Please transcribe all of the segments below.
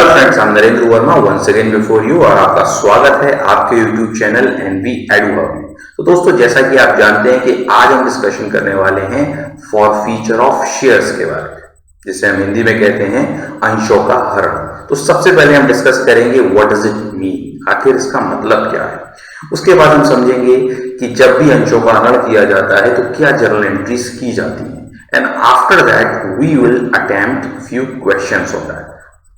Hello friends, I'm Narendra Verma once again before you और आपका स्वागत है आपके यूट्यूब चैनल एनवी एडुहब में। तो दोस्तों, जैसा कि आप जानते हैं कि आज हम डिस्कशन करने वाले हैं फॉर फीचर ऑफ शेयर्स के बारे में, जिसे हम हिंदी में कहते हैं अंशों का हरण। तो सबसे पहले हम डिस्कस करेंगे व्हाट डज इट मीन, आखिर इसका मतलब क्या है। उसके बाद हम समझेंगे कि जब भी अंशों का हरण किया जाता है तो क्या जर्नल एंट्रीज की जाती हैं, and after that we will attempt few questions on that.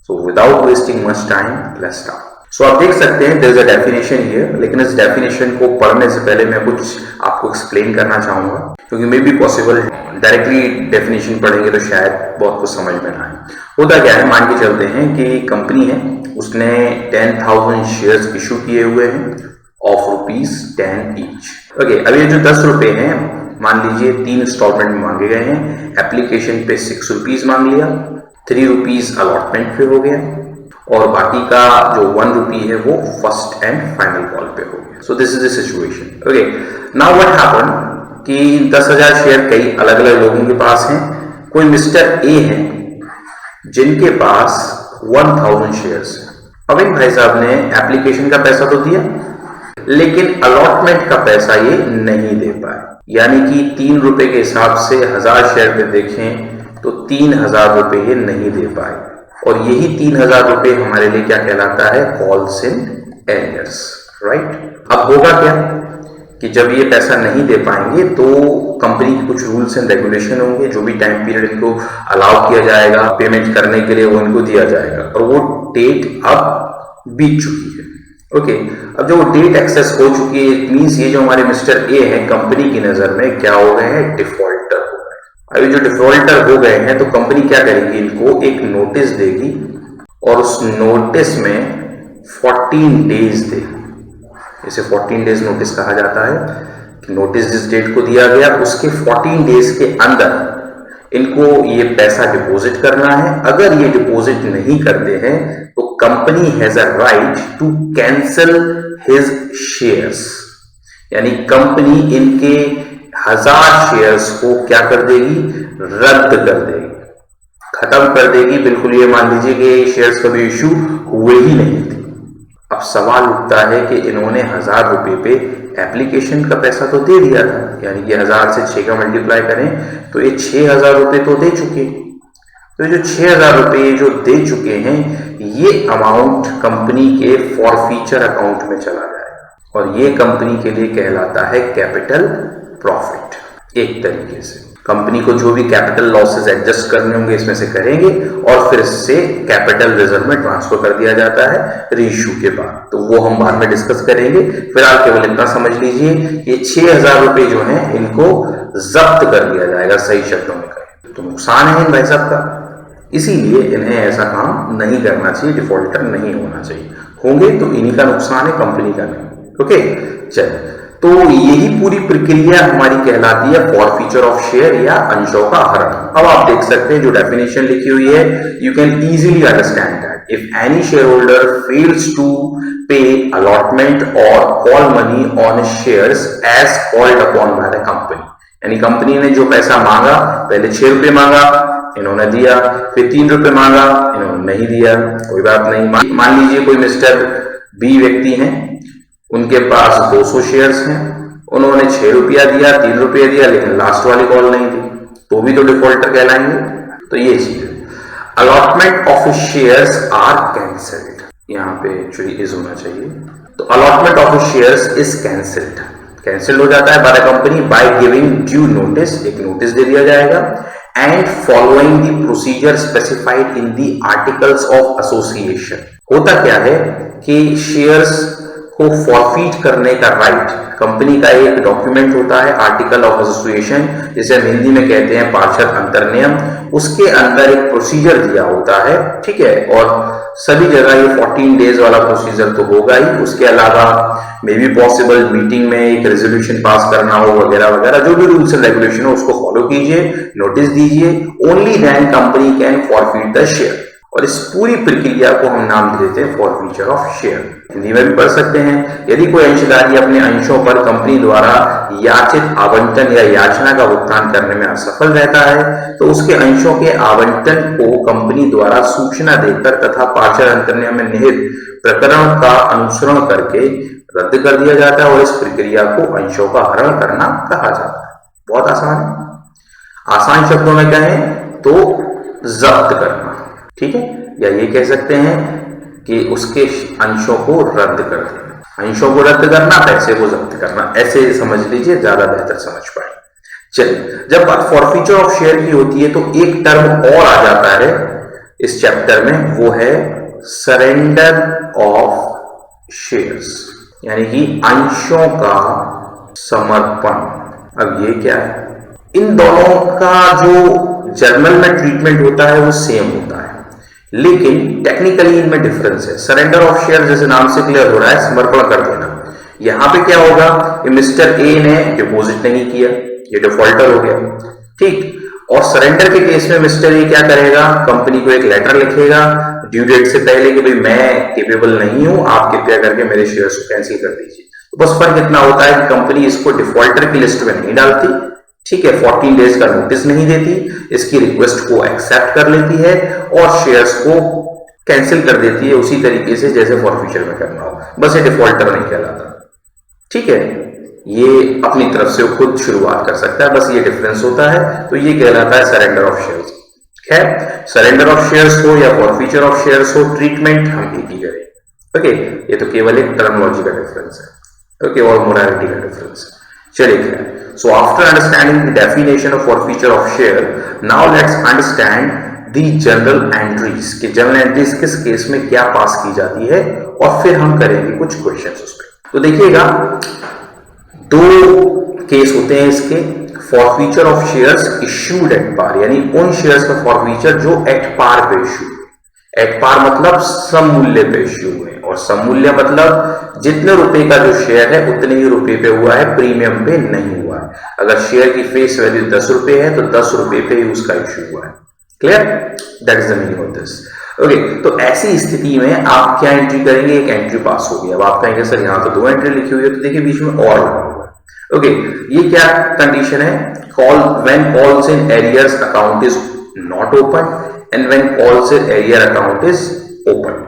So without wasting much time, let's start. So आप देख सकते हैं there is a definition here, लेकिन इस definition को पढ़ने से पहले मैं कुछ आपको explain करना चाहूंगा, क्योंकि may be possible directly definition पढ़ेंगे तो शायद बहुत कुछ समझ में ना आए। होता क्या है, मान के चलते हैं कि कंपनी है, उसने 10,000 शेयर्स इशू किए हुए हैं ऑफ ₹10 ईच। ओके, अब ये जो 10 रुपए हैं, मान लीजिए 3 इंस्टॉलमेंट में मांगे गए हैं। एप्लीकेशन पे ₹6 मांग लिया, ₹3 अलॉटमेंट पे हो गया, और बाकी का जो ₹1 है वो फर्स्ट एंड फाइनल कॉल पे हो गया। So this is the situation. Okay, now what happen कि 10,000 शेयर कई अलग अलग लोगों के पास हैं। कोई मिस्टर ए है जिनके पास 1,000 शेयर्स है। अब इन भाई साहब ने एप्लीकेशन का पैसा तो दिया, लेकिन अलॉटमेंट का पैसा ये नहीं दे पाए, यानी कि ₹3 के हिसाब से 1000 शेयर पे देखें तो 3,000 रुपए ये नहीं दे पाए, और यही 3,000 रुपए हमारे लिए क्या कहलाता है, कॉल्स इन एरियर्स, राइट। अब होगा क्या कि जब ये पैसा नहीं दे पाएंगे तो कंपनी के कुछ रूल्स एंड रेगुलेशन होंगे, जो भी टाइम पीरियड इनको अलाउ किया जाएगा पेमेंट करने के लिए वो इनको दिया जाएगा, और वो डेट अब बीत चुकी है। ओके, अब जो डेट एक्सेस हो चुकी है, इट मींस ये जो हमारे मिस्टर ए हैं कंपनी की नजर में क्या हो गए हैं, डिफॉल्टर हो गए। अभी जो डिफॉल्टर हो गए हैं तो कंपनी क्या करेगी, इनको एक नोटिस देगी, और उस नोटिस में 14 डेज देगी। इसे 14 डेज नोटिस कहा जाता है कि नोटिस जिस डेट को दिया गया उसके 14 डेज के अंदर इनको ये पैसा डिपॉजिट करना है। अगर ये डिपॉजिट नहीं करते हैं तो company has a right to cancel his shares, यानी कंपनी इनके 1000 शेयर्स को क्या कर देगी, रद्द कर देगी, खत्म कर देगी बिल्कुल। ये मान लीजिए कि शेयर्स कभी इशू हुए ही नहीं थे। अब सवाल उठता है कि इन्होंने 1000 रुपए पे एप्लीकेशन का पैसा तो दे दिया था, यानी कि 1000 से 6 का मल्टीप्लाई करें तो ये 6,000 रुपए तो दे चुके। तो ये जो 6,000 रुपए जो दे चुके हैं, ये अमाउंट कंपनी के फॉरफीचर अकाउंट में चला जाएगा, और ये कंपनी के लिए कहलाता है कैपिटल प्रॉफिट। एक तरीके से कंपनी को जो भी कैपिटल लॉसेस एडजस्ट करने होंगे इसमें से करेंगे, और फिर इससे कैपिटल रिजर्व में ट्रांसफर कर दिया जाता है रीइश्यू के बाद। तो वो हम बाद में डिस्कस करेंगे। फिलहाल केवल इतना समझ लीजिए, ये 6,000 रुपए जो हैं इनको जब्त कर दिया जाएगा, सही शब्दों में कहें तो नुकसान है इन भाई साहब का, इसीलिए इन्हें ऐसा काम नहीं करना चाहिए, डिफॉल्टर नहीं होना चाहिए। होंगे तो इन्हीं का नुकसान है, कंपनी का नहीं। ओके, चलिए, तो यही पूरी प्रक्रिया हमारी कहलाती है फॉरफीचर ऑफ शेयर या अंशों का हरण। अब आप देख सकते हैं जो डेफिनेशन लिखी हुई है, you can easily understand that if any share holder fails to pay allotment और call money on shares as called upon by the company, यानी कंपनी ने जो पैसा मांगा, पहले ₹6 मांगा, इन्होंने दिया, फिर ₹3 मांगा, इन्होंने नहीं दिया, कोई बात नहीं। मान लीजिए कोई मिस्टर बी व्यक्ति हैं, उनके पास 200 शेयर्स हैं, उन्होंने ₹6 दिया, ₹3 दिया, लेकिन लास्ट वाली कॉल नहीं दी, तो भी तो डिफॉल्टर कहलाएंगे। तो ये चीज है, allotment of shares are cancelled, यहाँ पे एक्चुअली इज होना चाहिए। तो allotment of shares is cancelled, cancel हो जाता है by the company by giving due notice, एक नोटिस दे दिया जाएगा, and following the procedure specified in the articles of association. होता क्या है कि शेयर्स को फॉरफीट करने का राइट कंपनी का एक डॉक्यूमेंट होता है, आर्टिकल ऑफ एसोसिएशन, जिसे हम हिंदी में कहते हैं पार्षद अंतर्नियम। उसके अंदर एक प्रोसीजर दिया होता है, ठीक है, और सभी जगह ये 14 डेज वाला प्रोसीजर तो होगा ही, उसके अलावा मे बी पॉसिबल मीटिंग में एक रेजोल्यूशन पास करना हो वगैरह वगैरह, जो भी रूल्स एंड रेगुलेशन हो उसको फॉलो कीजिए, नोटिस दीजिए, only then company can forfeit the share. और इस पूरी प्रक्रिया को हम नाम दे देते हैं फॉरफीचर ऑफ शेयर। हिंदी में भी पढ़ सकते हैं, यदि कोई अंशधारी अपने अंशों पर कंपनी द्वारा याचित आवंटन या याचना का भुगतान करने में असफल रहता है तो उसके अंशों के आवंटन को कंपनी द्वारा सूचना देकर तथा पार्षद अंतर्नियम में निहित प्रकरण का अनुसरण करके रद्द कर दिया जाता है और इस प्रक्रिया को अंशों का हरण करना कहा जाता है। बहुत आसान है। आसान शब्दों में कहें तो जब्त करना, ठीक है, या ये कह सकते हैं कि उसके अंशों को रद्द कर देना। अंशों को रद्द करना, पैसे को जब्त करना, ऐसे समझ लीजिए, ज्यादा बेहतर समझ पाए। चलिए, जब बात फॉरफीचर ऑफ शेयर की होती है तो एक टर्म और आ जाता है इस चैप्टर में, वो है सरेंडर ऑफ शेयर्स, यानी कि अंशों का समर्पण। अब ये क्या है? इन दोनों का जो जर्नल में ट्रीटमेंट होता है वो सेम होता है, लेकिन टेक्निकली इनमें डिफरेंस है। सरेंडर ऑफ शेयर जैसे नाम से क्लियर हो रहा है, समर्पण कर देना। यहां पे क्या होगा, मिस्टर ए ने डिपॉजिट नहीं किया, ये डिफॉल्टर हो गया, ठीक। और सरेंडर के केस में मिस्टर ए क्या करेगा, कंपनी को एक लेटर लिखेगा ड्यू डेट से पहले कि भाई मैं केपेबल नहीं हूं, आप कृपया करके मेरे शेयर्स को कैंसिल कर दीजिए। तो बस फर्क इतना होता है कि कंपनी इसको डिफॉल्टर की लिस्ट में नहीं डालती, ठीक है, 14 डेज का नोटिस नहीं देती, इसकी रिक्वेस्ट को एक्सेप्ट कर लेती है और शेयर्स को कैंसिल कर देती है उसी तरीके से जैसे फॉरफीचर में करना हो। बस ये डिफॉल्टर नहीं कहलाता, ठीक है, ये अपनी तरफ से खुद शुरुआत कर सकता है, बस ये डिफरेंस होता है। तो ये कहलाता है सरेंडर ऑफ शेयर्स। खैर, सरेंडर ऑफ शेयर्स हो या फॉरफीचर ऑफ शेयर्स हो, ट्रीटमेंट हम एक ही करें, ओके। ये तो केवल एक टर्मिनोलॉजी का डिफरेंस है, ओके, और मोरालिटी का डिफरेंस है। चलिए, so after understanding the definition of forfeiture of share, now let's understand the journal entries कि journal entries किस केस में क्या पास की जाती है, और फिर हम करेंगे कुछ क्वेश्चंस उस पर। तो देखिएगा, दो केस होते हैं इसके। Forfeiture of shares issued at par, यानी उन शेयर्स का फॉरफीचर जो एट पार पे इश्यू, एट पार मतलब सममूल्य पे इश्यू हुए, और सममूल्य मतलब जितने रुपए का जो शेयर है उतने ही रुपए पे हुआ है, प्रीमियम पे नहीं हुआ है। अगर शेयर की फेस वैल्यू 10 रुपए है तो 10 रुपए पे ही उसका इश्यू हुआ है। Clear? That is the meaning of this, okay. तो ऐसी स्थिति में आप क्या एंट्री करेंगे, एक एंट्री पास होगी। अब आप कहेंगे सर यहाँ तो 2 एंट्री लिखी हुई है, तो देखिए बीच में और लगा हुआ है, ओके। ये क्या कंडीशन है, call when calls in arrears account is not open and when calls in arrear account is open.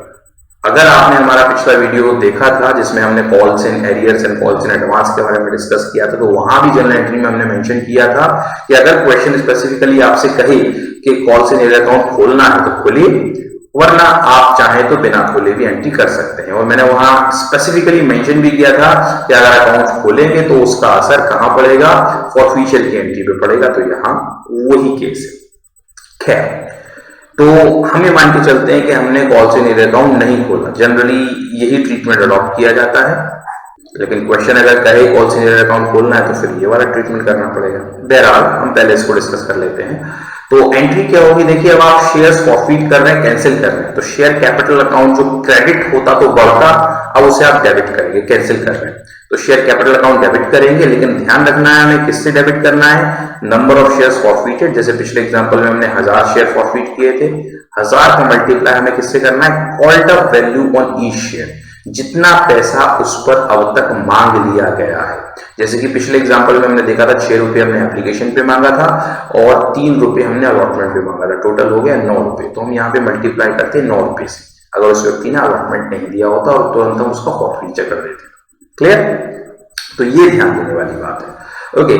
अगर आपने हमारा पिछला वीडियो देखा था जिसमें हमने calls in arrears and calls in advance के बारे में डिस्कस किया था, तो वहां भी जनरल एंट्री में हमने मेंशन किया था कि अगर क्वेश्चन स्पेसिफिकली आपसे कहे कि कॉल्स इन एरियर अकाउंट खोलना है तो खोलिए, वरना आप चाहे तो बिना खोले भी एंट्री कर सकते हैं। और मैंने वहां स्पेसिफिकली मेंशन भी किया था कि अगर अकाउंट खोलेंगे तो उसका असर कहां पड़ेगा, फॉरफीचर की एंट्री पे पड़ेगा। तो यहां वही केस है। खैर, तो हम ये मान के चलते हैं कि हमने कॉल्स इन एरियर अकाउंट नहीं खोला, जनरली यही ट्रीटमेंट अडॉप्ट किया जाता है, लेकिन क्वेश्चन अगर कहे कॉल्स इन एरियर अकाउंट खोलना है तो फिर ये वाला ट्रीटमेंट करना पड़ेगा। बहरहाल हम पहले इसको डिस्कस कर लेते हैं। तो एंट्री क्या होगी, देखिए, अब आप शेयर्स फॉरफीट कर रहे हैं, कैंसिल कर रहे हैं, तो शेयर कैपिटल अकाउंट जो क्रेडिट होता तो बढ़ता, अब उसे आप डेबिट करेंगे, कैंसिल कर रहे हैं, तो शेयर कैपिटल अकाउंट डेबिट करेंगे। लेकिन ध्यान रखना है हमें किससे डेबिट करना है, नंबर ऑफ शेयर्स फॉरफीटेड। जैसे पिछले एग्जांपल में हमने 1000 शेयर फॉरफीट किए थे, 1000 का मल्टीप्लाई हमें किससे करना है, called up value on each share, जितना पैसा उस पर अब तक मांग लिया गया है। जैसे कि पिछले एग्जांपल में हमने देखा था 6 रुपए हमने एप्लीकेशन पे मांगा था और 3 रुपए हमने अलॉटमेंट पे मांगा था, टोटल हो गया 9 रुपए। तो हम यहाँ पे मल्टीप्लाई करते हैं 9 रुपए से, अगर उस व्यक्ति ने अलॉटमेंट नहीं दिया होता, और तुरंत हम उसका फॉरफीचर कर देते। क्लियर? तो ये ध्यान देने वाली बात है, ओके।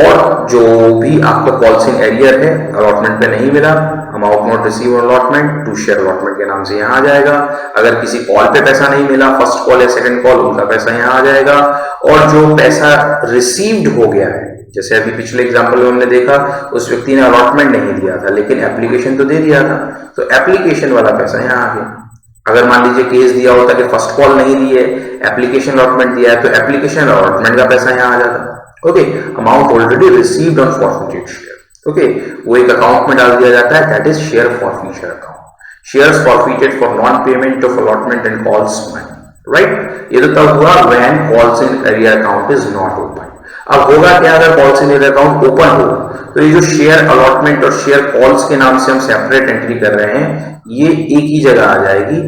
और जो भी आपका कॉल्स इन एरियर है, अलॉटमेंट पे नहीं मिला, amount not receive allotment, to share allotment के नाम से यहाँ आ जाएगा। अगर किसी कॉल पे पैसा नहीं मिला, फर्स्ट कॉल या सेकंड कॉल, उनका पैसा यहाँ आ जाएगा। और जो पैसा रिसीव्ड हो गया है, जैसे अभी पिछले एग्जांपल में हमने देखा, उस व्यक्ति ने अलॉटमेंट नहीं दिया था लेकिन एप्लीकेशन तो दे दिया था, तो एप्लीकेशन वाला पैसा यहाँ आ गया। अगर मान लीजिए केस दिया होता कि फर्स्ट कॉल नहीं दी है, एप्लीकेशन अलॉटमेंट दिया है, तो एप्लीकेशन अलॉटमेंट का पैसा यहाँ आ जाता, okay. Amount already received on forfeited share, okay, वो एक अकाउंट में डाल दिया जाता है, that is share forfeiture account. Shares forfeited for non payment of allotment and calls money, right. ये तो तब हुआ when calls in arrear account is not open. अब होगा क्या, अगर calls in arrear account open हो तो ये जो शेयर अलॉटमेंट और शेयर कॉल्स के नाम से हम सेपरेट एंट्री कर रहे हैं, ये एक ही जगह आ जाएगी,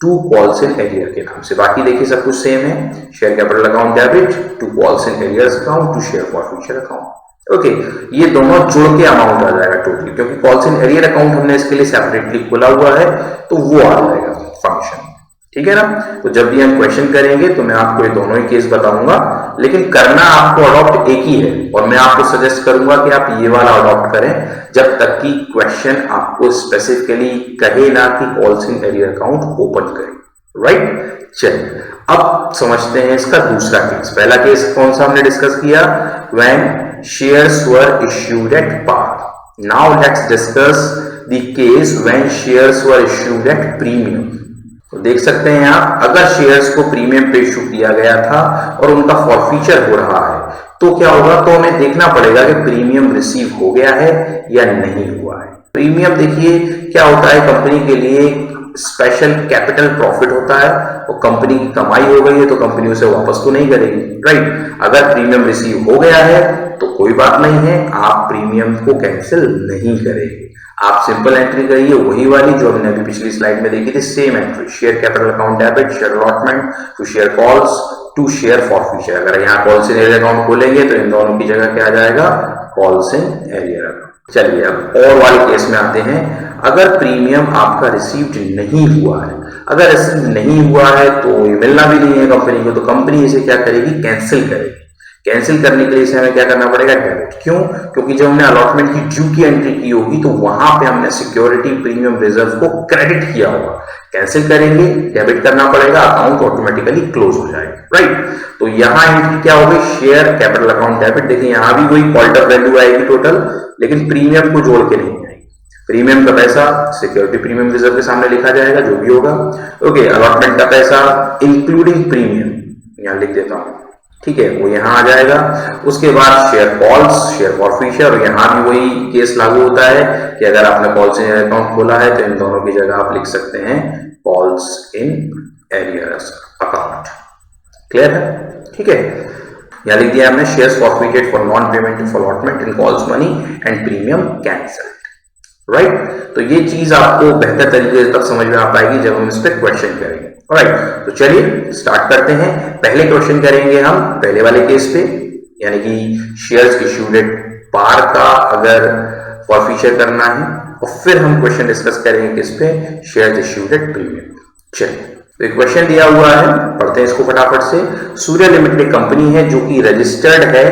टू कॉल्स इन एरियर के नाम से। बाकी देखिए सब कुछ सेम है, share capital account debit to calls in arrears account to share forfeiture account. Okay, ये दोनों जोड़ के अमाउंट आ जाएगा टोटली, क्योंकि कॉल्स इन एरियर अकाउंट हमने इसके लिए सेपरेटली खोला हुआ है तो वो आ जाएगा फंक्शन। ठीक है ना। तो जब भी हम क्वेश्चन करेंगे तो मैं आपको ये दोनों ही केस बताऊंगा, लेकिन करना आपको अडॉप्ट एक ही है, और मैं आपको सजेस्ट करूंगा कि आप ये वाला अडॉप्ट करें जब तक कि क्वेश्चन आपको स्पेसिफिकली कहे ना कि calls in arrear account open करें। राइट, चलिए अब समझते हैं इसका दूसरा केस। पहला केस कौन सा हमने डिस्कस किया, when shares were issued at par. Now let's discuss the case when shares were issued at premium. तो देख सकते हैं आप, अगर शेयर्स को प्रीमियम पे इशू किया गया था और उनका फॉरफीचर हो रहा है तो क्या होगा, तो हमें देखना पड़ेगा कि प्रीमियम रिसीव हो गया है या नहीं हुआ है। प्रीमियम देखिए क्या होता है, कंपनी के लिए स्पेशल कैपिटल प्रॉफिट होता है, और कंपनी की कमाई हो गई है तो कंपनी उसे वापस तो नहीं करेगी। राइट, अगर प्रीमियम रिसीव हो गया है तो कोई बात नहीं है, आप प्रीमियम को कैंसिल नहीं करेंगे, आप सिंपल एंट्री करिए वही वाली जो हमने अभी पिछली स्लाइड में देखी थी, same entry, share capital account debit, share allotment to share calls to share forfeiture. अगर यहाँ कॉल्स इन एरियर अकाउंट खोलेंगे तो इन दोनों की जगह क्या आ जाएगा, कॉल्स इन एरियर अकाउंट। चलिए अब और वाले केस में आते हैं। अगर प्रीमियम आपका रिसीव्ड नहीं हुआ है, अगर रिसीव नहीं हुआ है तो ये मिलना भी नहीं है कंपनी को, तो कंपनी इसे क्या करेगी, कैंसिल करेगी। कैंसिल करने के लिए इसे हमें क्या करना पड़ेगा, डेबिट। क्यों, क्योंकि जब हमने अलॉटमेंट की ड्यू की एंट्री की होगी तो वहां पे हमने सिक्योरिटी प्रीमियम रिजर्व को क्रेडिट किया होगा। कैंसिल करेंगे, डेबिट करना पड़ेगा, अकाउंट ऑटोमेटिकली क्लोज हो जाएगा। राइट, तो यहां एंट्री क्या होगी, शेयर कैपिटल अकाउंट डेबिट। देखिए यहां भी वही क्वार्टर वैल्यू आएगी टोटल, लेकिन प्रीमियम को जोड़ के नहीं आएगी। प्रीमियम का पैसा सिक्योरिटी प्रीमियम रिजर्व के सामने लिखा जाएगा, जो भी होगा। ओके, अलॉटमेंट का पैसा इंक्लूडिंग प्रीमियम यहां लिख देता हूं, ठीक है, वो यहां आ जाएगा। उसके बाद share calls, share for future, और यहां भी वही केस लागू होता है कि अगर आपने कॉल्स इन एरियर अकाउंट खोला है तो इन दोनों की जगह आप लिख सकते हैं calls in arrears account. Clear है, ठीक है। यहां लिख दिया हमने shares forfeited for non payment of allotment in calls money and premium cancelled. Right, तो ये चीज आपको बेहतर तरीके से तब समझ में आ पाएगी जब हम इस पर क्वेश्चन करेंगे। राइट, तो चलिए स्टार्ट करते हैं। पहले क्वेश्चन करेंगे हम पहले वाले केस पे, यानी कि शेयर्स इश्यूड एट पार का अगर फॉरफीचर करना है, और फिर हम क्वेश्चन डिस्कस करेंगे किस पे, शेयर्स इश्यूड एट प्रीमियम। चलिए, तो एक क्वेश्चन दिया हुआ है, पढ़ते हैं इसको फटाफट से। सूर्य लिमिटेड कंपनी है जो कि रजिस्टर्ड है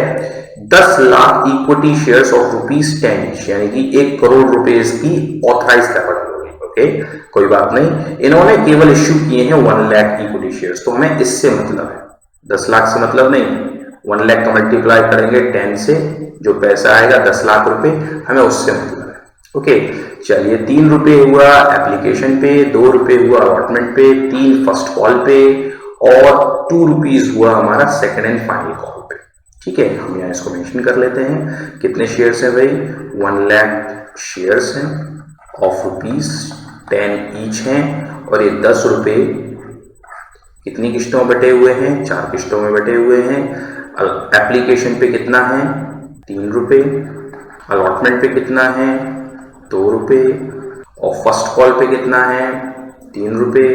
10 लाख इक्विटी शेयर्स ऑफ ₹10 यानी कि 1 करोड़ रुपए की ऑथराइज कैपिटल। ओके, कोई बात नहीं, इन्होंने केवल इश्यू किए हैं 1 लाख इक्विटी शेयर्स, तो हमें इससे मतलब है, 10 लाख से मतलब नहीं। 1 लाख का मल्टीप्लाई करेंगे 10 से, जो पैसा आएगा 10 लाख रुपए, हमें उससे मतलब है। ओके, चलिए 3 रुपए हुआ एप्लीकेशन पे, 2 रुपए हुआ अलॉटमेंट पे, 3 फर्स्ट कॉल पे, और 2 रुपीज हुआ हमारा सेकंड एंड फाइनल कॉल पे। ठीक है, हम यहाँ इसको मेंशन कर लेते हैं। कितने शेयर्स हैं भाई, 1 लाख शेयर्स हैं ऑफ ₹10 ईच हैं, और ये 10 रुपए कितनी किस्तों में बटे हुए हैं, 4 किस्तों में बटे हुए हैं। एप्लीकेशन पे कितना है, 3 रुपए, अलॉटमेंट पे कितना है, 2 रुपए, और फर्स्ट कॉल पे कितना है, 3 रुपए,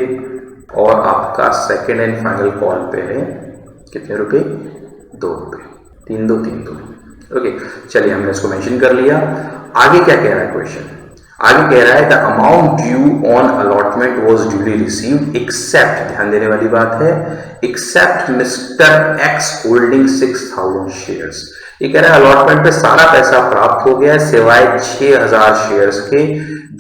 और आपका सेकेंड एंड फाइनल कॉल पे है कितने रुपए, 2 रुपए। 3 2 3 2। ओके, चलिए हमने इसको मेंशन कर लिया। आगे क्या कह रहा है क्वेश्चन, आगे कह रहा है the amount due on allotment was duly received except, ध्यान देने वाली बात है, except mister X holding 6000 shares. ये कह रहा है अलॉटमेंट पे सारा पैसा प्राप्त हो गया सिवाय 6000 शेयर्स के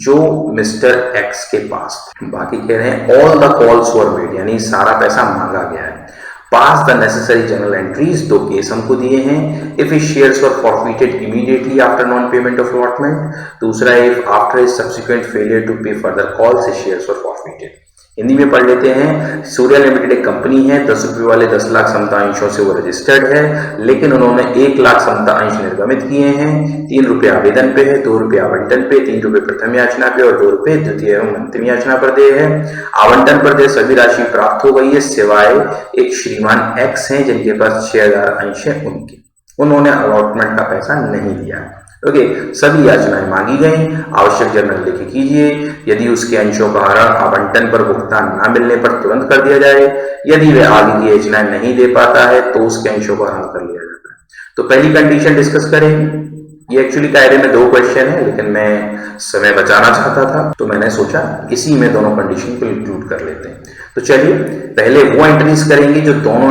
जो मिस्टर एक्स के पास। बाकी कह रहे हैं all the calls were made, यानी सारा पैसा मांगा गया है। Pass the necessary journal entries, 2 case हमको दिए हैं। If his shares were forfeited immediately after non payment of allotment, दूसरा if after his subsequent failure to pay further calls his shares were forfeited. Hindi में पढ़ लेते हैं। सूर्य लिमिटेड एक company है, 10 रुपए वाले 10 लाख समता अंशों से वो रजिस्टर्ड है, लेकिन उन्होंने 1 लाख समता अंश निर्गमित किए हैं। 3 रुपए आवेदन पे है, 2 रुपए आवंटन पे, 3 रुपए प्रथम याचना पे और 2 रुपए द्वितीय एवं अंतिम याचना पर देय है। आवंटन पर देय सभी राशि प्राप्त हो गई है सिवाय एक श्रीमान एक्स हैं जिनके पास 6000 अंश है उनके। उन्होंने अलॉटमेंट का पैसा नहीं दिया। ओके, सभी याचनाएं मांगी गई, आवश्यक जर्नल लिखी कीजिए। यदि उसके अंशों का आवंटन पर भुगतान न मिलने पर तुरंत कर दिया जाए। यदि वह आगे की याचनाएं नहीं दे पाता है तो उसके अंशों का हरण कर लिया जाता है। तो पहली कंडीशन डिस्कस करेंगे। ये एक्चुअली कायदे में 2 क्वेश्चन है, लेकिन मैं समय बचाना चाहता था तो मैंने सोचा इसी में दोनों कंडीशन को इंक्लूड कर लेते हैं। तो चलिए पहले वो एंट्रीज करेंगे जो दोनों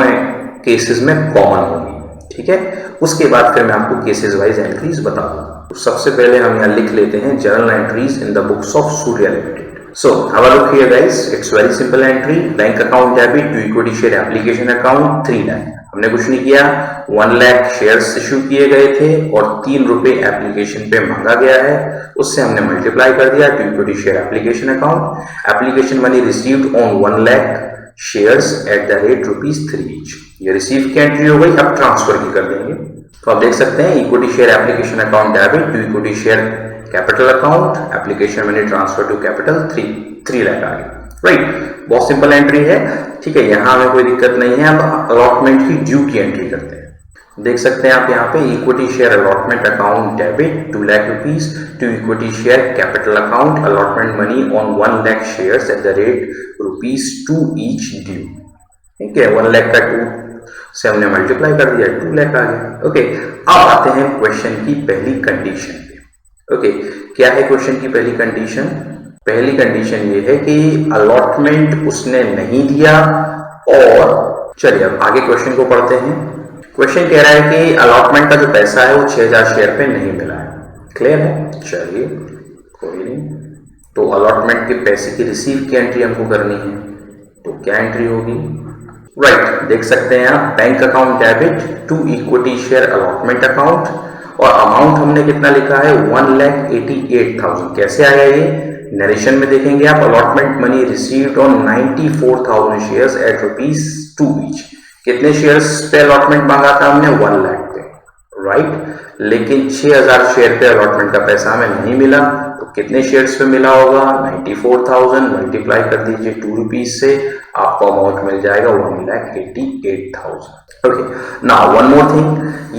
केसेस में कॉमन होंगी, ठीक है। उसके बाद फिर मैं आपको केसेस वाइज एंट्रीज बता दूंगा। तो सबसे पहले हम यहाँ लिख लेते हैं journal entries in the books of Surya limited. So have a look here guys, it's very simple entry, bank account debit to equity share application account 3 lakh। हमने कुछ नहीं किया, 1 लाख शेयर्स इश्यू किए गए थे और 3 रुपए एप्लीकेशन पे मांगा गया है, उससे हमने मल्टीप्लाई कर दिया to equity share application account. Application money received on 1 lakh shares at the rate ₹3 each. ये रिसीव की एंट्री हो गई, अब ट्रांसफर की कर देंगे। तो आप देख सकते हैं equity share application account debit to equity share capital account, application money transfer to capital 3 lakh आ गया, राइट। बहुत सिंपल एंट्री है, ठीक है, यहां हमें कोई दिक्कत नहीं है। अब अलॉटमेंट की ड्यू की एंट्री करते हैं। देख सकते हैं आप यहाँ पे equity share allotment account debit 2 lakh rupees to equity share capital account allotment money on 1 lakh shares at the rate ₹2 each due. ठीक है, 1 लाख का 2 से हमने मल्टीप्लाई कर दिया, 2 लाख आ गया। ओके, अब आते हैं क्वेश्चन की पहली कंडीशन पे। ओके, क्या है क्वेश्चन की पहली कंडीशन? पहली कंडीशन ये है कि अलॉटमेंट उसने नहीं दिया। और चलिए अब आगे क्वेश्चन को पढ़ते हैं। क्वेश्चन कह रहा है कि अलॉटमेंट का जो पैसा है वो 6000 शेयर पे नहीं मिला है। क्लियर है? चलिए कोई नहीं। तो अलॉटमेंट के पैसे की रिसीव की एंट्री हमको करनी है, तो क्या एंट्री होगी? राइट, देख सकते हैं आप bank account debit to equity share allotment account, और अमाउंट हमने कितना लिखा है 1,88,000। कैसे आया ये? नरेशन में देखेंगे आप, allotment money received on 94,000 shares at ₹2 each. कितने शेयर्स पे अलॉटमेंट मांगा था हमने? 1 लाख पे, राइट। लेकिन 6000 शेयर पे अलॉटमेंट का पैसा हमें नहीं मिला, तो कितने शेयर्स पे मिला होगा? 94,000 मल्टीप्लाई कर दीजिए 2 रुपीज से, आपको अमाउंट मिल जाएगा 1,88,000। Okay, now one more thing,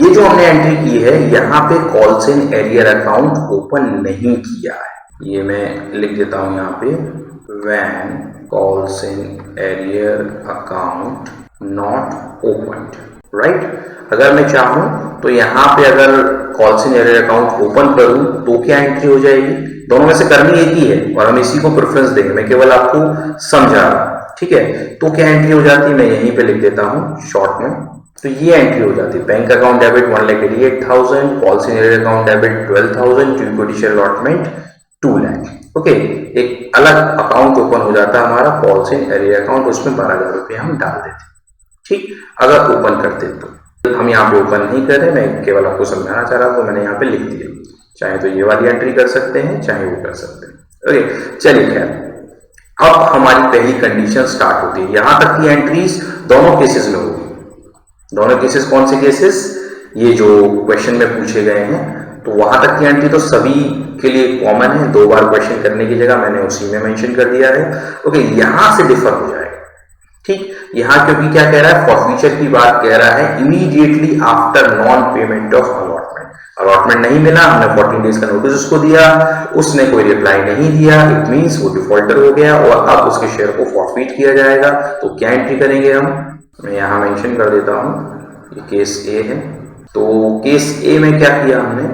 ये जो हमने एंट्री की है यहाँ पे calls in arrear account open नहीं किया है। ये मैं लिख देता हूं यहाँ पे, when calls in arrear account not opened, right. अगर मैं चाहूं तो यहाँ पे अगर calls in arrear account open करूं तो क्या एंट्री हो जाएगी? दोनों में से करनी एक ही है और हम इसी को प्रेफरेंस देंगे, मैं केवल आपको समझा रहा हूं, ठीक है। तो क्या एंट्री हो जाती है, मैं यहीं पे लिख देता हूं शॉर्ट में। तो ये एंट्री हो जाती है, bank account debit 1,88,000, calls in arrear account debit 12,000 to equity share allotment 2 lakh. Okay, एक अलग अकाउंट ओपन हो जाता है हमारा कॉल्स इन एरियर अकाउंट, उसमें 12,000 रुपये हम डाल देते, ठीक। अगर ओपन करते तो हम यहाँ पे ओपन नहीं कर रहे, मैं केवल आपको समझाना चाह रहा था, तो मैंने यहाँ पे लिख दिया। चाहे तो ये वाली एंट्री कर सकते हैं, चाहे वो कर सकते हैं। ओके, चलिए खैर, अब हमारी पहली कंडीशन स्टार्ट होती है। यहां तक की एंट्रीज दोनों केसेस में होगी। दोनों केसेस कौन से केसेस? ये जो क्वेश्चन में पूछे गए हैं, तो वहां तक की एंट्री तो सभी के लिए कॉमन है। 2 बार क्वेश्चन करने की जगह मैंने उसी में मेंशन कर दिया है। ओके, यहां से डिफर हो जाएगा, ठीक। यहां क्योंकि क्या कह रहा है, फॉरफीचर की बात कह रहा है, immediately after non payment of allotment. Allotment नहीं मिला, हमने 14 डेज का नोटिस उसको दिया, उसने कोई रिप्लाई नहीं दिया, इट मींस वो डिफॉल्टर हो गया और अब उसके शेयर को फॉरफीट किया जाएगा। तो क्या एंट्री करेंगे हम? मैं यहां मेंशन कर देता हूं, ये केस ए है। तो केस ए में क्या किया हमने,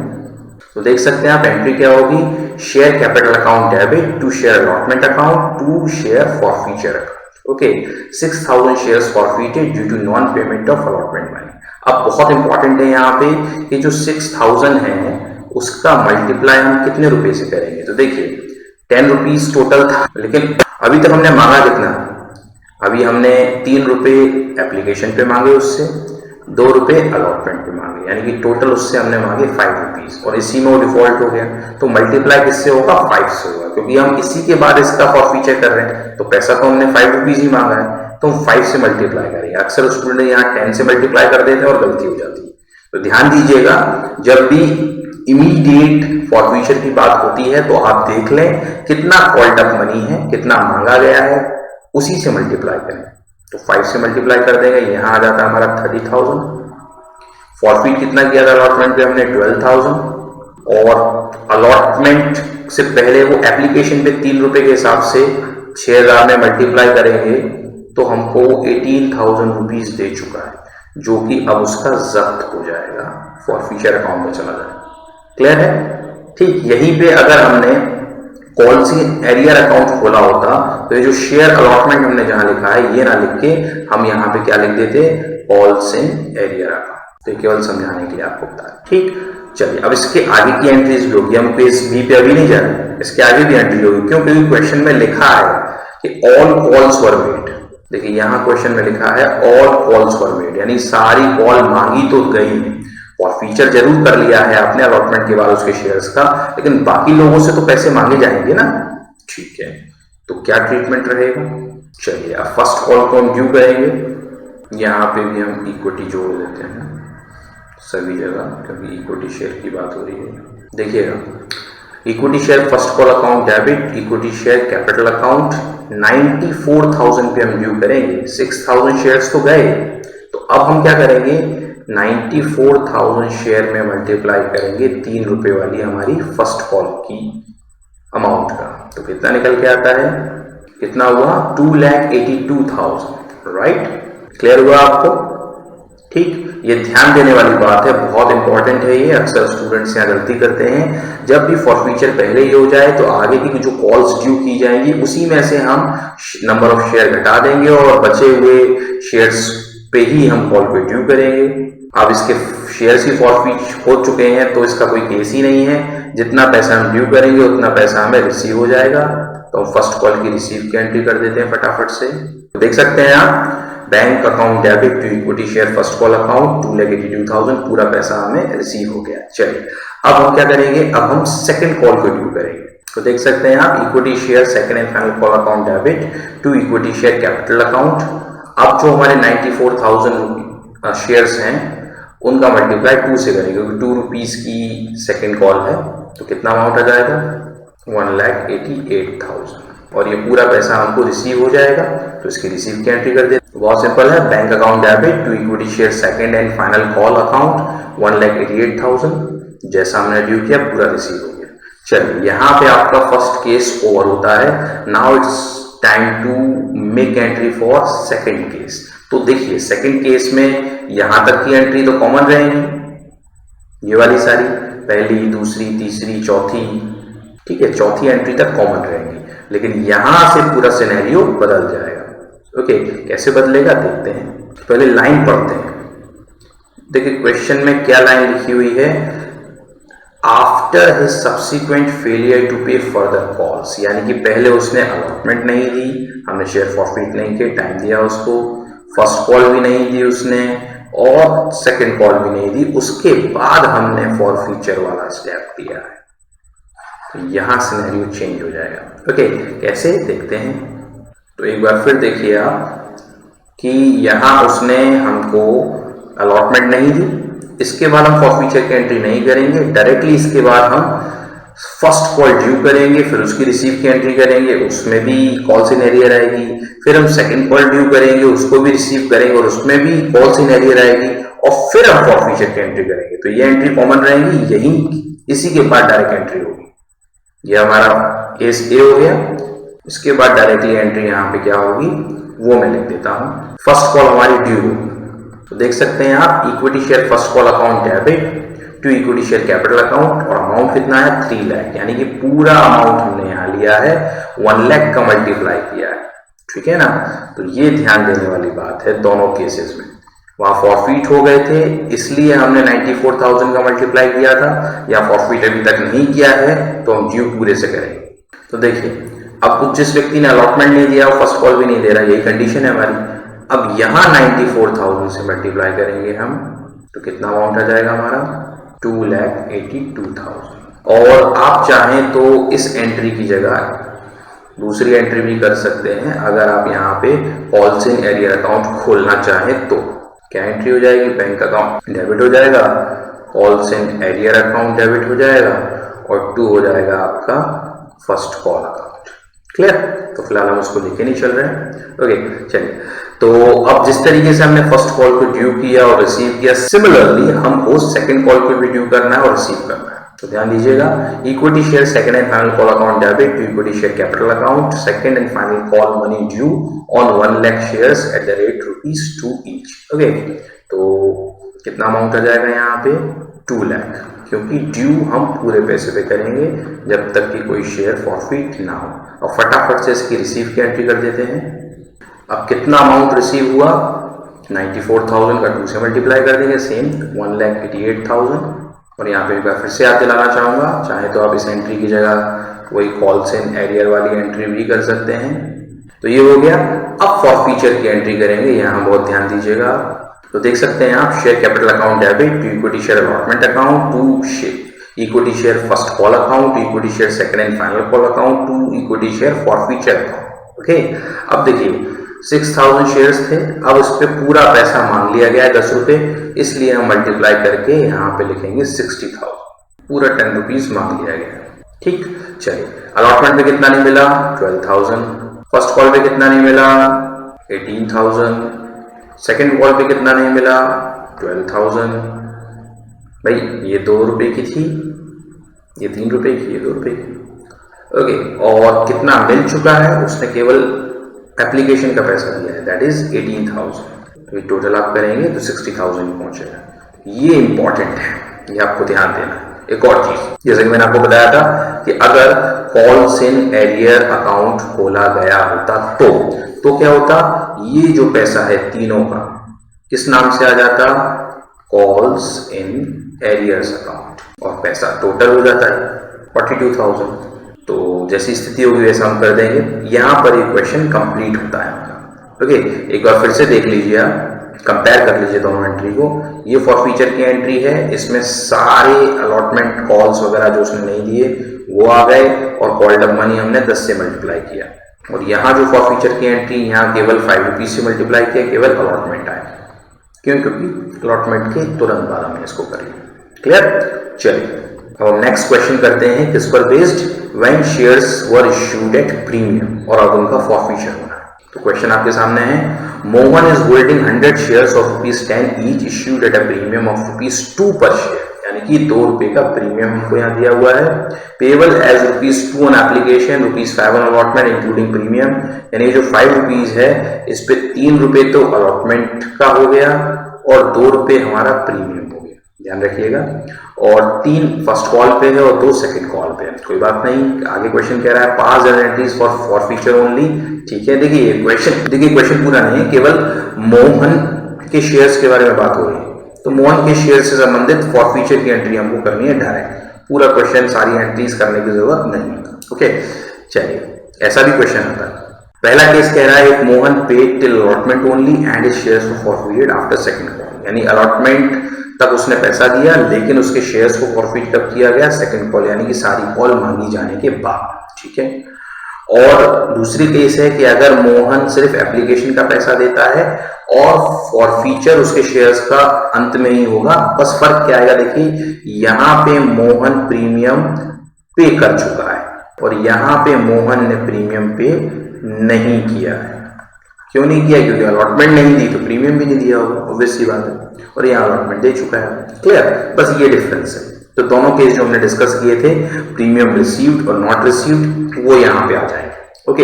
तो देख सकते हैं आप एंट्री क्या होगी, share capital account debit to share allotment account to share forfeiture account. Okay, 6,000 shares forfeited due to non payment of allotment money. अब बहुत इंपॉर्टेंट है यहाँ पे कि जो 6,000 है उसका मल्टीप्लाई हम कितने रुपए से करेंगे। तो देखिए 10 रुपीज टोटल था, लेकिन अभी तक हमने मांगा कितना? अभी हमने 3 रुपए एप्लीकेशन पे मांगे, उससे 2 रुपए अलॉटमेंट पे मांगे, यानी कि टोटल उससे हमने मांगे 5 रुपीज, और इसी में वो डिफॉल्ट हो गया। तो मल्टीप्लाई किससे होगा? 5 से होगा, क्योंकि हम इसी के बाद इसका फॉरफीचर कर रहे हैं, तो पैसा तो हमने 5 रुपीज ही मांगा है, तो हम 5 से मल्टीप्लाई करेंगे। अक्सर स्टूडेंट यहाँ 10 से मल्टीप्लाई कर देते हैं और गलती हो जाती है। तो ध्यान दीजिएगा, जब भी इमीडिएट फॉरफीचर की बात होती है तो आप देख लें कितना कॉल्ड अप मनी है, कितना मांगा गया है, उसी से मल्टीप्लाई करें। तो 5 से मल्टीप्लाई कर देंगे, यहां आ जाता है हमारा 30,000। फॉरफीट कितना किया था अलॉटमेंट पे हमने 12,000, और अलॉटमेंट से पहले वो एप्लीकेशन पे 3 रुपए के हिसाब से 6,000 में मल्टीप्लाई करेंगे तो हमको 18,000 रुपीज दे चुका है, जो कि अब उसका जब्त हो जाएगा, फॉरफीचर अकाउंट में चला जाएगा। क्लियर है? ठीक यहीं पे अगर हमने कॉल्स इन एरियर अकाउंट खोला होता तो ये जो शेयर अलॉटमेंट हमने जहां लिखा है ये ना लिख के हम यहाँ पे क्या लिख देते, कॉल्स इन एरियर अकाउंट। तो केवल समझाने के लिए आपको बता। ठीक, चलिए अब इसके आगे की एंट्रीज भी होगी, हम पेज बी पे अभी नहीं जा रहे, इसके आगे भी एंट्री होगी, क्योंकि क्वेश्चन में लिखा है कि ऑल कॉल्स वर मेड। देखिए यहाँ क्वेश्चन में लिखा है ऑल कॉल्स वर मेड, यानी सारी कॉल मांगी तो गई है, और फीचर जरूर कर लिया है आपने अलॉटमेंट के बाद उसके शेयर्स का, लेकिन बाकी लोगों से तो पैसे मांगे जाएंगे ना। ठीक है, तो क्या ट्रीटमेंट रहेगा? चलिए अब फर्स्ट कॉल को हम ड्यू करेंगे, यहाँ पे भी हम इक्विटी जोड़ देते हैं सभी जगह, क्योंकि इक्विटी शेयर की बात हो रही है। देखिएगा, equity share first call account debit, equity share capital account 94,000 पे हम ड्यू करेंगे। 6,000 शेयर्स तो गए, तो अब हम क्या करेंगे, 94,000 शेयर में मल्टीप्लाई करेंगे 3 रुपए वाली हमारी फर्स्ट कॉल की अमाउंट का, तो कितना निकल के आता है, कितना हुआ, 2,82,000। राइट, क्लियर हुआ आपको? ठीक, ये ध्यान देने वाली बात है, बहुत इंपॉर्टेंट है ये, अक्सर स्टूडेंट्स यहाँ गलती करते हैं। जब भी फॉरफीचर पहले ही हो जाए तो आगे की जो कॉल्स ड्यू की जाएंगी उसी में से हम नंबर ऑफ शेयर घटा देंगे और बचे हुए शेयर्स पे ही हम कॉल पे ड्यू करेंगे। अब इसके शेयर्स ही फॉरफीट हो चुके हैं तो इसका कोई केस ही नहीं है, जितना पैसा हम ड्यू करेंगे उतना पैसा हमें रिसीव हो जाएगा। तो हम फर्स्ट कॉल की रिसीव की एंट्री कर देते हैं फटाफट से। तो देख सकते हैं आप, bank account debit to equity share first call account 2,82,000, पूरा पैसा हमें रिसीव हो गया। चलिए अब हम क्या करेंगे, अब हम सेकंड कॉल को ड्यू करेंगे। तो देख सकते हैं आप, equity share second and final call account debit to equity share capital account. अब जो हमारे 94,000 शेयर्स हैं उनका मल्टीप्लाई 2 से करेंगे, क्योंकि 2 रुपीज की सेकंड कॉल है, तो कितना अमाउंट आ जाएगा, 1,88,000, और ये पूरा पैसा हमको रिसीव हो जाएगा। तो इसकी रिसीव की एंट्री कर देते, बहुत सिंपल है, bank account debit to equity share second and final call account 1,88,000, जैसा हमने ड्यू किया पूरा रिसीव हो गया। चलिए यहाँ पे आपका फर्स्ट केस ओवर होता है। Now it's time to make entry for second case. तो देखिए सेकंड केस में यहां तक की एंट्री तो कॉमन रहेंगी, ये वाली सारी, पहली, दूसरी, तीसरी, चौथी, ठीक है, चौथी एंट्री तक कॉमन रहेंगी, लेकिन यहां से पूरा सिनेरियो बदल जाएगा। ओके, कैसे बदलेगा देखते हैं, पहले लाइन पढ़ते हैं। देखिए क्वेश्चन में क्या लाइन लिखी हुई है, after his subsequent failure to pay further calls, यानी कि पहले उसने अलॉटमेंट नहीं दी, हमने शेयर फॉरफीट नहीं किए, टाइम दिया उसको, फर्स्ट कॉल भी नहीं दी उसने और सेकंड कॉल भी नहीं दी, उसके बाद हमने फॉरफीचर वाला स्टेप लिया है, तो यहां सिनेरियो चेंज हो जाएगा। ओके, कैसे देखते हैं। तो एक बार फिर देखिए आप कि यहां उसने हमको अलॉटमेंट नहीं दी, इसके बाद हम फॉरफीचर की एंट्री नहीं करेंगे, डायरेक्टली इसके बाद हम फर्स्ट कॉल ड्यू करेंगे, फिर उसकी रिसीव की एंट्री करेंगे, उसमें भी कॉल्स इन एरियर आएगी, फिर हम सेकंड कॉल ड्यू करेंगे, उसको भी रिसीव करेंगे और उसमें भी कॉल्स इन एरियर आएगी, और फिर हम फॉरफीचर की एंट्री करेंगे। तो ये एंट्री कॉमन रहेंगी, यही इसी के बाद डायरेक्ट एंट्री होगी। ये हमारा केस ए हो गया। इसके बाद डायरेक्टली एंट्री यहाँ पे क्या होगी वो मैं लिख देता हूँ। फर्स्ट कॉल हमारी ड्यू होगी, तो देख सकते हैं आप, equity share first call account debit to equity share capital account, और अमाउंट कितना है 3 लाख, यानी कि पूरा अमाउंट हमने यहाँ लिया है, 1 लाख का मल्टीप्लाई किया है, ठीक है ना। तो ये ध्यान देने वाली बात है दोनों केसेस में। वहां फॉरफीट हो गए थे इसलिए हमने 94,000 का मल्टीप्लाई किया था, या फॉरफीट अभी तक नहीं किया है तो हम ड्यू पूरे से करेंगे। तो देखिए अब कुछ जिस व्यक्ति ने अलॉटमेंट नहीं दिया फर्स्ट कॉल भी नहीं दे रहा, यही कंडीशन है हमारी। अब यहाँ 94,000 से मल्टीप्लाई करेंगे हम, तो कितना अमाउंट आ जाएगा हमारा 2,82,000। और आप चाहें तो इस एंट्री की जगह दूसरी एंट्री भी कर सकते हैं, अगर आप यहाँ पे कॉल्स इन एरियर अकाउंट खोलना चाहें तो। क्या एंट्री हो जाएगी, बैंक अकाउंट डेबिट हो जाएगा, calls in arrear account debit हो जाएगा, और 2 हो जाएगा आपका फर्स्ट कॉल अकाउंट। क्लियर? तो फिलहाल हम उसको लेके नहीं चल रहे हैं। ओके चलिए, तो अब जिस तरीके से हमने फर्स्ट कॉल को ड्यू किया और रिसीव किया, सिमिलरली हमको सेकंड कॉल को भी ड्यू करना है और रिसीव करना है। तो ध्यान दीजिएगा, equity share second and final call account debit to equity share capital account, second and final call money due on 1 lakh shares at the rate ₹2 each. Okay, तो कितना अमाउंट आ जाएगा यहाँ पे? 2 लाख, क्योंकि ड्यू हम पूरे पैसे पे करेंगे जब तक कि कोई शेयर फॉरफिट ना हो। और फटाफट से इसकी रिसीव की एंट्री कर देते हैं। अब कितना अमाउंट रिसीव हुआ? 94,000 का 2 से मल्टीप्लाई कर देंगे, सेम 1,88,000। और यहाँ पे एक बार फिर से याद दिलाना चाहूंगा, चाहे तो आप इस एंट्री की जगह वही कॉल्स इन एरियर वाली एंट्री भी कर सकते हैं। तो ये हो गया। अब फॉरफीचर की एंट्री करेंगे, यहाँ बहुत ध्यान दीजिएगा। तो देख सकते हैं आप, share capital account debit to equity share allotment account to equity share first call account to equity share second and final call account to equity share forfeiture account. Okay, अब देखिए 6,000 शेयर्स थे, अब इस पे पूरा पैसा मांग लिया गया है 10 रुपए, इसलिए हम मल्टीप्लाई करके यहाँ पे लिखेंगे 60,000, पूरा 10 रुपीज मांग लिया गया है। ठीक, चलिए अलॉटमेंट में कितना नहीं मिला? 12,000। फर्स्ट कॉल पे कितना नहीं मिला? 18,000। सेकेंड कॉल पे कितना नहीं मिला? 12,000। भाई ये 2 रुपए की थी, ये 3 रुपए की, ये 2 रुपए की। ओके, और कितना मिल चुका है? उसने केवल एप्लीकेशन का पैसा दिया है, दैट इज 18,000। तो ये टोटल आप करेंगे तो 60,000 ही पहुंचेगा। ये इंपॉर्टेंट है, ये आपको ध्यान देना है। एक और चीज, जैसे कि मैंने आपको बताया था कि अगर कॉल्स इन एरियर अकाउंट खोला गया होता तो क्या होता? ये जो पैसा है तीनों का किस नाम से आ जाता? कॉल्स इन एरियर्स अकाउंट, और पैसा टोटल हो जाता है 42,000। तो जैसी स्थिति होगी वैसा हम कर देंगे। यहां पर इक्वेशन कंप्लीट होता है आपका। ओके, एक बार फिर से देख लीजिए, आप कंपेयर कर लीजिए दोनों एंट्री को। ये फॉरफीचर की एंट्री है, इसमें सारे अलॉटमेंट कॉल्स वगैरह जो उसने नहीं दिए वो आ गए, और कॉल्ड अप मनी हमने 10 से मल्टीप्लाई किया। और यहाँ जो फॉरफीचर की एंट्री, यहाँ केवल 5 रुपीज से मल्टीप्लाई किया, केवल अलॉटमेंट आया। क्यों? क्योंकि अलॉटमेंट के तुरंत बाद हमने इसको कर लिया। क्लियर? चलिए अब हम नेक्स्ट क्वेश्चन करते हैं, किस पर based? When shares were issued at premium, और अब उनका फॉरफीचर होना है। तो क्वेश्चन आपके सामने है, Mohan is holding 100 shares of ₹10 each issued at a premium of ₹2 पर शेयर, यानी कि 2 रुपए का प्रीमियम हमको यहाँ दिया हुआ है। Payable as ₹2 on application, ₹5 on allotment including premium, यानी जो 5 रुपीज है इस पे 3 रुपए तो अलॉटमेंट का हो गया और 2 रुपए हमारा प्रीमियम हो गया, ध्यान रखिएगा। और 3 फर्स्ट कॉल पे है और 2 सेकंड कॉल पे है, कोई बात नहीं। आगे क्वेश्चन कह रहा है पास एंट्रीज फॉर फॉरफीचर ओनली। ठीक है, देखिए क्वेश्चन पूरा नहीं है, केवल मोहन के शेयर्स के बारे में बात हो रही है। तो मोहन के शेयर से संबंधित फॉरफीचर की एंट्री हमको करनी है डायरेक्ट, पूरा क्वेश्चन सारी एंट्रीज करने की जरूरत नहीं है। ओके, चलिए ऐसा भी क्वेश्चन आता है। पहला केस कह रहा है Mohan paid till allotment only and his shares were forfeited after second call, यानी अलॉटमेंट तक उसने पैसा दिया लेकिन उसके शेयर्स को फॉरफीट कब किया गया? सेकंड कॉल, यानी कि सारी कॉल मांगी जाने के बाद। ठीक है, और दूसरी केस है कि अगर मोहन सिर्फ एप्लीकेशन का पैसा देता है और फॉरफीचर उसके शेयर्स का अंत में ही होगा, बस फर्क क्या आएगा? देखिए यहां पे मोहन प्रीमियम पे कर चुका है और यहां पे मोहन ने प्रीमियम पे नहीं किया है। क्यों नहीं किया? क्योंकि अलॉटमेंट नहीं दी तो प्रीमियम भी नहीं दिया होगा, ऑब्वियस सी बात है, और यहाँ अलॉटमेंट दे चुका है। क्लियर? बस ये डिफरेंस है। तो दोनों केस जो हमने डिस्कस किए थे, प्रीमियम रिसीव्ड और नॉट रिसीव्ड, वो यहाँ पे आ जाएंगे। ओके,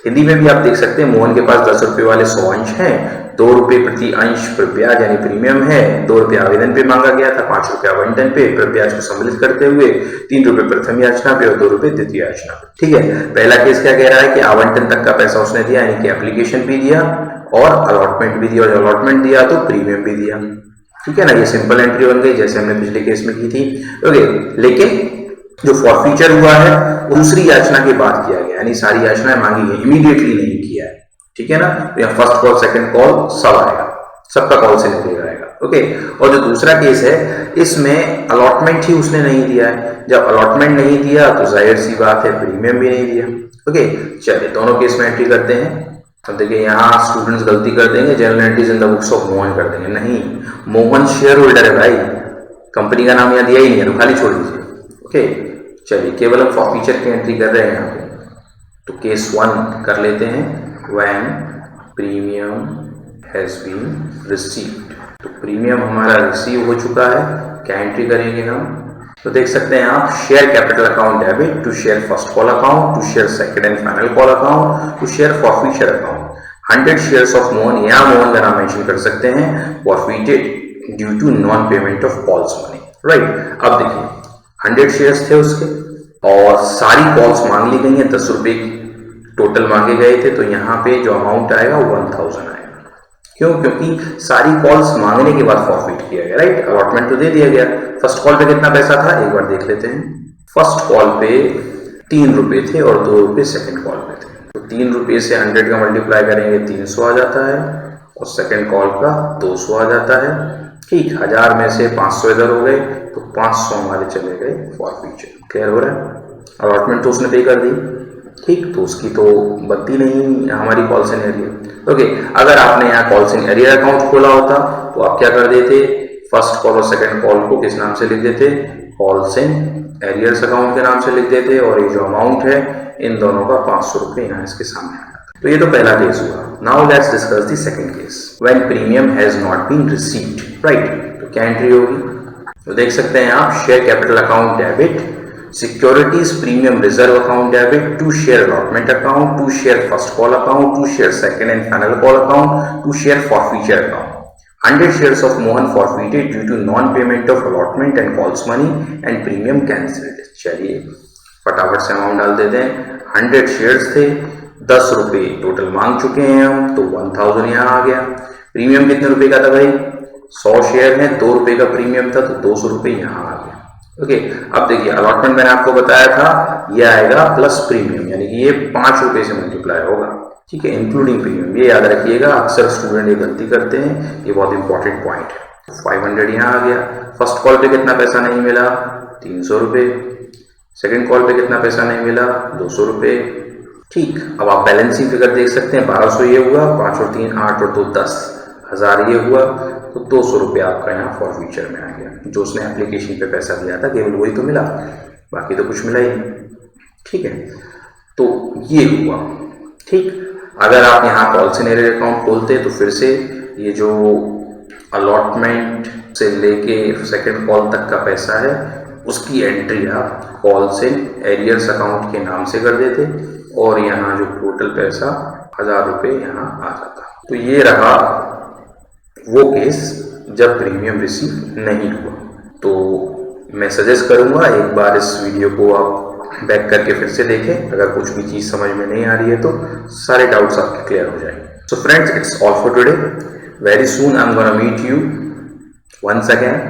हिंदी में भी आप देख सकते हैं मोहन के पास 10 रुपए वाले 100 अंश हैं, 2 रुपए प्रति अंश पर ब्याज यानी प्रीमियम है, 2 रुपए आवेदन पे मांगा गया था, 5 रुपए आवंटन पे, पर ब्याज को सम्मिलित करते हुए 3 रुपए प्रथम याचना पे और 2 रुपए द्वितीय याचना पे। ठीक है, पहला केस क्या कह रहा है कि आवंटन तक का पैसा उसने दिया, यानी कि एप्लीकेशन भी दिया और अलॉटमेंट भी दिया, और अलॉटमेंट दिया तो प्रीमियम भी दिया। ठीक है ना, ये सिंपल एंट्री बन गई जैसे हमने पिछले केस में की थी। ओके, लेकिन जो फॉरफीचर हुआ है दूसरी याचना के बाद किया गया, यानी सारी याचनाएं मांगी गई, इमीडिएटली नहीं किया है। ठीक है ना, तो यहाँ फर्स्ट कॉल सेकंड कॉल सब आएगा, सबका कॉल से निकलेगा आएगा। ओके, और जो दूसरा केस है इसमें अलॉटमेंट ही उसने नहीं दिया है, जब अलॉटमेंट नहीं दिया तो जाहिर सी बात है प्रीमियम भी नहीं दिया। ओके, चलिए दोनों केस में एंट्री करते हैं। अब देखिए यहाँ स्टूडेंट्स गलती कर देंगे, general entries in the books of Mohan कर देंगे। नहीं, मोहन शेयर होल्डर है भाई, कंपनी का नाम यहाँ दिया ही नहीं है, तो खाली छोड़ दीजिए। ओके, चलिए केवल हम फॉरफीचर की एंट्री कर रहे हैं यहाँ पे। तो केस 1 कर लेते हैं, when premium has been received. तो प्रीमियम हमारा रिसीव हो चुका है, क्या एंट्री करेंगे हम? तो देख सकते हैं आप, share capital account debit to share first call account to share second and final call account to share forfeiture account 100 shares of Mohan, या मोहन का नाम मेंशन कर सकते हैं, forfeited due to non payment of calls money, right. अब देखिए 100 shares थे उसके और सारी कॉल्स मांग ली गई हैं, 10 रुपए टोटल मांगे गए थे, तो यहाँ पे जो अमाउंट आएगा 1000 आएगा। क्यों? क्योंकि सारी कॉल्स मांगने के बाद फॉरफिट किया गया, राइट। अलॉटमेंट तो दे दिया गया। फर्स्ट कॉल पे कितना पैसा था एक बार देख लेते हैं। फर्स्ट कॉल पे 3 रुपए थे और 2 रुपए सेकंड कॉल पे थे। तो 3 रुपए से 100 का मल्टीप्लाई करेंगे 300 आ जाता है और सेकंड कॉल का 200 आ जाता है। ठीक, 1000 में से 500 इधर हो गए तो 500 हमारे चले गए फॉरफीचर। क्लियर हो रहा है? अलॉटमेंट तो उसने पे कर दी, ठीक, तो उसकी तो बनती नहीं हमारी कॉल्स इन एरियर। ओके, अगर आपने यहाँ कॉल्स इन एरियर अकाउंट खोला होता तो आप क्या कर देते, फर्स्ट कॉल और सेकंड कॉल को किस नाम से लिख देते, कॉल्स इन एरियर्स अकाउंट के नाम से लिख देते, और ये जो अमाउंट है इन दोनों का 500 रुपए यहाँ इसके सामने आ जाता। तो ये तो पहला केस हुआ। Now let's discuss the second case, when premium has not been received, right. तो क्या एंट्री होगी? तो देख सकते हैं आप, share capital account debit, securities premium reserve account debit to share allotment account to share first call account to share second and final call account to share forfeiture account 100 shares of Mohan forfeited due to non-payment of allotment and calls money and premium cancelled। चलिए फटाफट से amount डाल देते हैं। 100 shares थे, 10 रुपए total मांग चुके हैं हम, तो 1000 यहाँ आ गया। प्रीमियम कितने रुपए का था भाई? 100 शेयर है, 2 रुपए का प्रीमियम था, तो 200 रुपए यहाँ आ गया। ओके, अब देखिए अलॉटमेंट मैंने आपको बताया था, ये आएगा प्लस प्रीमियम, यानी कि ये 5 रुपए से मल्टीप्लाई होगा, ठीक है, इंक्लूडिंग प्रीमियम। ये याद रखिएगा, अक्सर स्टूडेंट ये गलती करते हैं, ये बहुत इंपॉर्टेंट पॉइंट है। 500 यहाँ आ गया। फर्स्ट कॉल पे कितना पैसा नहीं मिला? 300 रुपए। सेकंड कॉल पे कितना पैसा नहीं मिला? 200 रुपए। ठीक, अब आप बैलेंसिंग फिगर देख सकते हैं, 1200 ये हुआ, 5 और 3 8 और 2 10, 1000 ये हुआ, तो 200 रुपये आपका यहाँ फॉरफीचर में आ गया। जो उसने एप्लीकेशन पे पैसा दिया था केवल वही तो मिला, बाकी तो कुछ मिला ही नहीं, ठीक है। तो ये हुआ, ठीक। अगर आप यहाँ कॉल्स इन एरियर अकाउंट खोलते तो फिर से ये जो अलॉटमेंट से लेके सेकंड कॉल तक का पैसा है उसकी एंट्री आप कॉल्स इन एरियर्स अकाउंट के नाम से कर देते और यहाँ जो टोटल पैसा 1000 रुपये यहाँ आ जाता। तो ये रहा वो केस जब प्रीमियम रिसीव नहीं हुआ। तो मैं सजेस्ट करूँगा एक बार इस वीडियो को आप बैक करके फिर से देखें। अगर कुछ भी चीज समझ में नहीं आ रही है तो सारे डाउट्स आपके क्लियर हो जाएंगे। So friends, it's all for today. Very soon I am gonna meet you once again,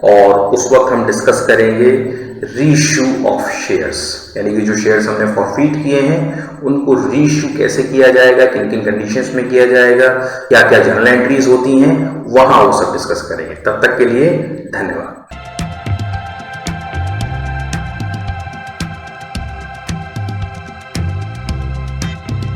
और उस वक्त हम डिस्कस करेंगे रीइश्यू ऑफ शेयर्स, यानी कि जो शेयर्स हमने फॉरफीट किए हैं उनको रीइश्यू कैसे किया जाएगा, किन किन कंडीशंस में किया जाएगा, क्या क्या जर्नल एंट्रीज होती हैं, वहां वो सब डिस्कस करेंगे। तब तक के लिए धन्यवाद।